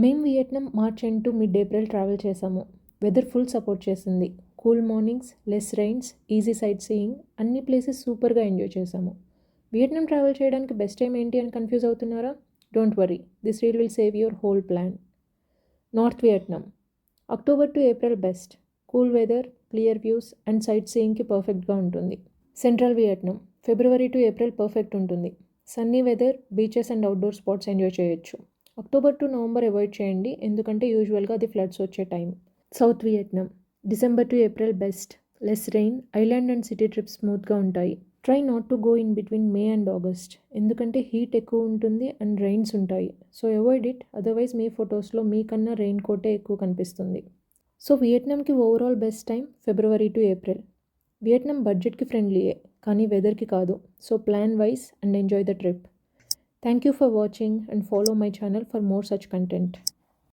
మేము Vietnam March end to mid April travel చేసాము. Weather full support చేసింది. Cool mornings, less rains, easy sightseeing, అన్ని places సూపర్గా enjoy చేసాము. Vietnam travel చేయడానికి బెస్ట్ టైం ఏంటి అని కన్ఫ్యూజ్ అవుతున్నారా? Don't worry, this reel will save your whole plan. North Vietnam, October to April best. Cool weather, clear views and సైట్ సీయింగ్కి పర్ఫెక్ట్గా ఉంటుంది. Central Vietnam, February to April perfect ఉంటుంది. Sunny weather, beaches and outdoor spots enjoy చేయొచ్చు. October to November avoid చేయండి, ఎందుకంటే యూజువల్గా అది ఫ్లడ్స్ వచ్చే time. South Vietnam, December to April best. Less rain, island and city trips స్మూత్గా ఉంటాయి. Try not to go in between May and August, ఎందుకంటే heat ఎక్కువ ఉంటుంది అండ్ రెయిన్స్ ఉంటాయి. సో అవాయిడ్ ఇట్, అదర్వైజ్ మీ ఫొటోస్లో మీకన్నా రెయిన్ కోటే ఎక్కువ కనిపిస్తుంది. సో వియట్నాంకి overall best time February to April. Vietnam బడ్జెట్కి ఫ్రెండ్లీయే, కానీ వెదర్కి కాదు. So plan wise and enjoy the trip. Thank you for watching and follow my channel for more such content.